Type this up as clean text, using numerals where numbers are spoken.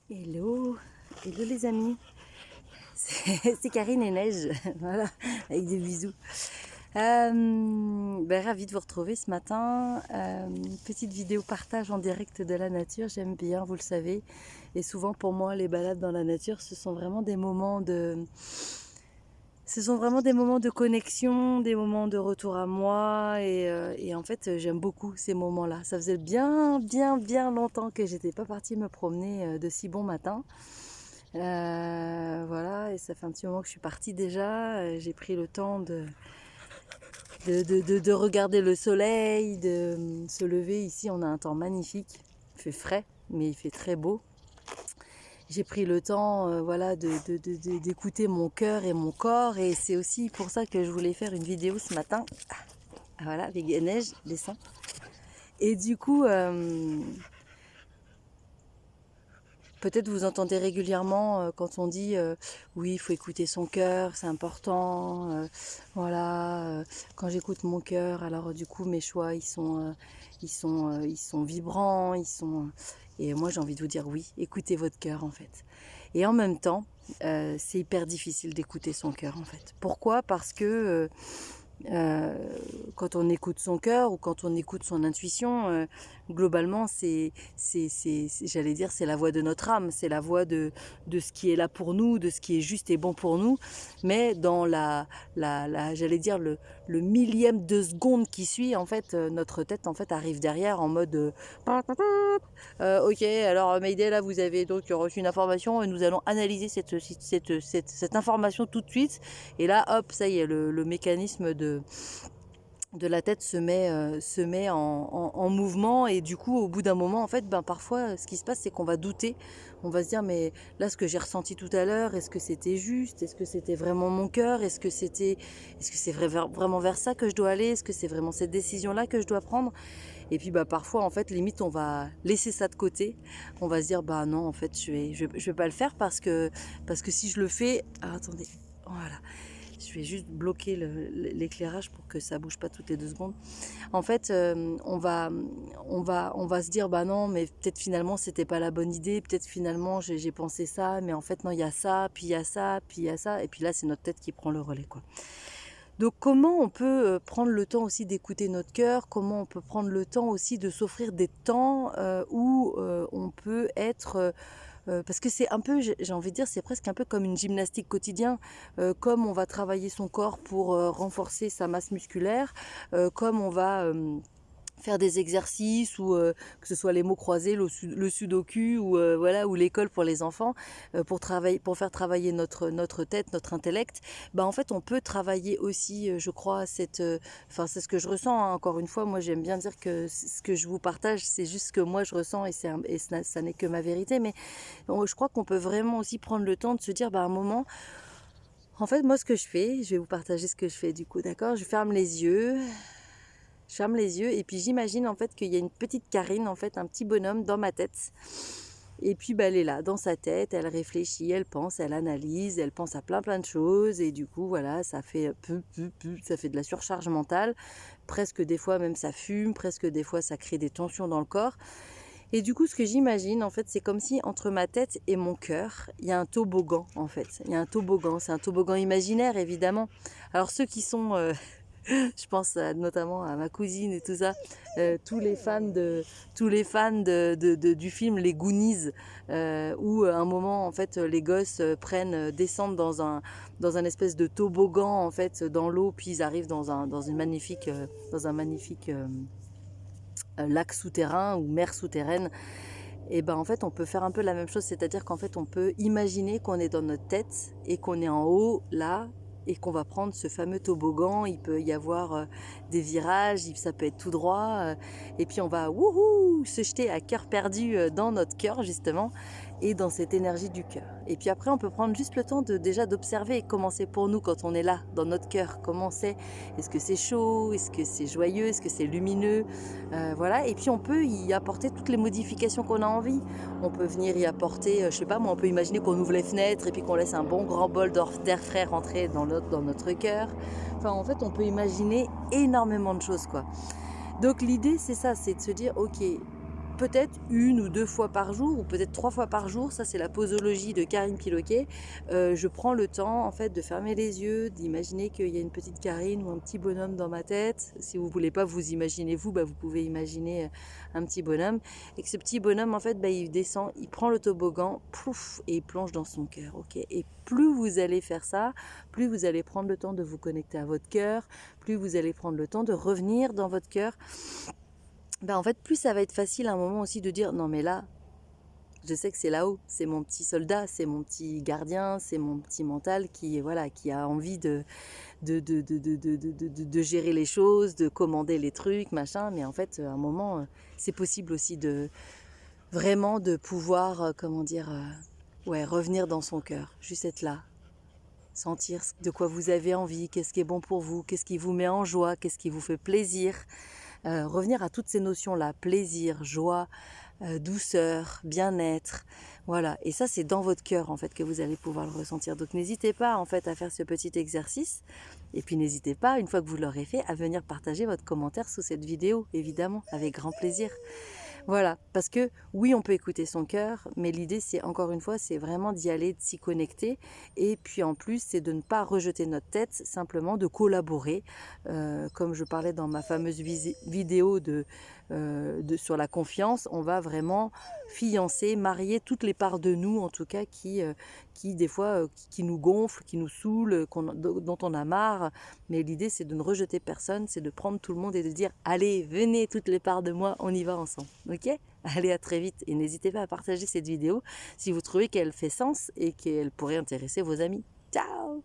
Hello, hello les amis, c'est Karine et Neige, voilà, avec des bisous. Ravie de vous retrouver ce matin. Petite vidéo partage en direct de la nature, j'aime bien, vous le savez. Et souvent pour moi, les balades dans la nature, ce sont vraiment des moments de connexion, des moments de retour à moi. Et en fait, j'aime beaucoup ces moments-là. Ça faisait bien longtemps que j'étais pas partie me promener de si bon matin. Voilà, et ça fait un petit moment que je suis partie déjà. J'ai pris le temps de regarder le soleil, de se lever. Ici, on a un temps magnifique. Il fait frais, mais il fait très beau. J'ai pris le temps voilà, d'écouter mon cœur et mon corps. Et c'est aussi pour ça que je voulais faire une vidéo ce matin. Ah, voilà, avec Neige, descend. Et du coup, peut-être vous entendez régulièrement quand on dit oui, il faut écouter son cœur, c'est important. Voilà, quand j'écoute mon cœur, alors du coup mes choix ils sont vibrants, et moi j'ai envie de vous dire oui, écoutez votre cœur en fait. Et en même temps, c'est hyper difficile d'écouter son cœur en fait. Pourquoi? Parce que euh, quand on écoute son cœur ou quand on écoute son intuition, globalement, j'allais dire, c'est la voix de notre âme, c'est la voix de ce qui est là pour nous, de ce qui est juste et bon pour nous. Mais dans j'allais dire, le millième de seconde qui suit, en fait, notre tête, en fait, arrive derrière en mode ok, alors Mayday, là, vous avez donc reçu une information et nous allons analyser cette information tout de suite. Et là, hop, ça y est, le mécanisme de la tête se met en mouvement. Et du coup, au bout d'un moment, en fait, parfois, ce qui se passe, c'est qu'on va douter. On va se dire, mais là, ce que j'ai ressenti tout à l'heure, est-ce que c'était juste? Est-ce que c'était vraiment mon cœur? Est-ce que c'est vraiment vers ça que je dois aller? Est-ce que c'est vraiment cette décision-là que je dois prendre? Et puis, parfois, en fait, limite, on va laisser ça de côté. On va se dire, non, en fait, je vais pas le faire parce que si je le fais, ah, attendez, voilà. Je vais juste bloquer l'éclairage pour que ça bouge pas toutes les 2 secondes. En fait, on va se dire, non, mais peut-être finalement c'était pas la bonne idée. Peut-être finalement j'ai pensé ça, mais en fait non, il y a ça, puis il y a ça, puis il y a ça. Et puis là, c'est notre tête qui prend le relais, quoi. Donc comment on peut prendre le temps aussi d'écouter notre cœur? Comment on peut prendre le temps aussi de s'offrir des temps où on peut être parce que c'est un peu, j'ai envie de dire, c'est presque un peu comme une gymnastique quotidienne, comme on va travailler son corps pour renforcer sa masse musculaire, comme on va faire des exercices ou que ce soit les mots croisés, le sudoku ou voilà, ou l'école pour les enfants pour faire travailler notre tête, notre intellect. En fait on peut travailler aussi je crois enfin c'est ce que je ressens hein. Encore une fois, moi j'aime bien dire que ce que je vous partage c'est juste ce que moi je ressens et ça n'est que ma vérité, mais je crois qu'on peut vraiment aussi prendre le temps de se dire à un moment, en fait moi ce que je fais, je vais vous partager ce que je fais du coup, d'accord? Je ferme les yeux et puis j'imagine en fait qu'il y a une petite Karine, en fait, un petit bonhomme dans ma tête. Et puis elle est là, dans sa tête, elle réfléchit, elle pense, elle analyse, elle pense à plein de choses. Et du coup, voilà, ça fait ça fait de la surcharge mentale. Presque des fois même ça fume, presque des fois ça crée des tensions dans le corps. Et du coup, ce que j'imagine, en fait, c'est comme si entre ma tête et mon cœur, il y a un toboggan, en fait. Il y a un toboggan, c'est un toboggan imaginaire, évidemment. Alors ceux qui sont je pense notamment à ma cousine et tout ça, tous les fans du film Les Goonies, où à un moment en fait les gosses descendent dans un espèce de toboggan en fait dans l'eau, puis ils arrivent dans un magnifique lac souterrain ou mer souterraine. Et en fait on peut faire un peu la même chose, c'est-à-dire qu'en fait on peut imaginer qu'on est dans notre tête et qu'on est en haut là et qu'on va prendre ce fameux toboggan. Il peut y avoir des virages, ça peut être tout droit et puis on va wouhou se jeter à cœur perdu dans notre cœur justement et dans cette énergie du cœur. Et puis après on peut prendre juste le temps déjà d'observer comment c'est pour nous quand on est là dans notre cœur, comment c'est, est-ce que c'est chaud, est-ce que c'est joyeux, est-ce que c'est lumineux, voilà. Et puis on peut y apporter toutes les modifications qu'on a envie. On peut venir y apporter, je sais pas moi, on peut imaginer qu'on ouvre les fenêtres et puis qu'on laisse un bon grand bol d'air frais rentrer dans notre cœur. Enfin en fait on peut imaginer énormément de choses quoi. Donc l'idée c'est ça, c'est de se dire ok, peut-être 1 ou 2 fois par jour, ou peut-être 3 fois par jour, ça c'est la posologie de Karine Piloquet, je prends le temps en fait de fermer les yeux, d'imaginer qu'il y a une petite Karine ou un petit bonhomme dans ma tête. Si vous voulez pas vous imaginer vous, vous pouvez imaginer un petit bonhomme, et que ce petit bonhomme en fait il descend, il prend le toboggan, pouf, et il plonge dans son cœur, ok. Et plus vous allez faire ça, plus vous allez prendre le temps de vous connecter à votre cœur, plus vous allez prendre le temps de revenir dans votre cœur, en fait plus ça va être facile à un moment aussi de dire non mais là, je sais que c'est là-haut, c'est mon petit soldat, c'est mon petit gardien, c'est mon petit mental qui, voilà, qui a envie de gérer les choses, de commander les trucs, machin. Mais en fait, à un moment, c'est possible aussi de vraiment de pouvoir, comment dire, ouais, revenir dans son cœur, juste être là, sentir de quoi vous avez envie, qu'est-ce qui est bon pour vous, qu'est-ce qui vous met en joie, qu'est-ce qui vous fait plaisir. Revenir à toutes ces notions-là, plaisir, joie, douceur, bien-être, voilà. Et ça, c'est dans votre cœur en fait que vous allez pouvoir le ressentir. Donc n'hésitez pas en fait à faire ce petit exercice. Et puis n'hésitez pas, une fois que vous l'aurez fait, à venir partager votre commentaire sous cette vidéo, évidemment, avec grand plaisir. Voilà, parce que oui, on peut écouter son cœur, mais l'idée, c'est encore une fois, c'est vraiment d'y aller, de s'y connecter. Et puis en plus, c'est de ne pas rejeter notre tête, simplement de collaborer. Comme je parlais dans ma fameuse vidéo sur la confiance, on va vraiment fiancer, marier toutes les parts de nous, en tout cas, qui des fois, qui nous gonflent, qui nous saoulent, dont on a marre. Mais l'idée, c'est de ne rejeter personne, c'est de prendre tout le monde et de dire « Allez, venez, toutes les parts de moi, on y va ensemble. » Ok ? Allez, à très vite. Et n'hésitez pas à partager cette vidéo si vous trouvez qu'elle fait sens et qu'elle pourrait intéresser vos amis. Ciao !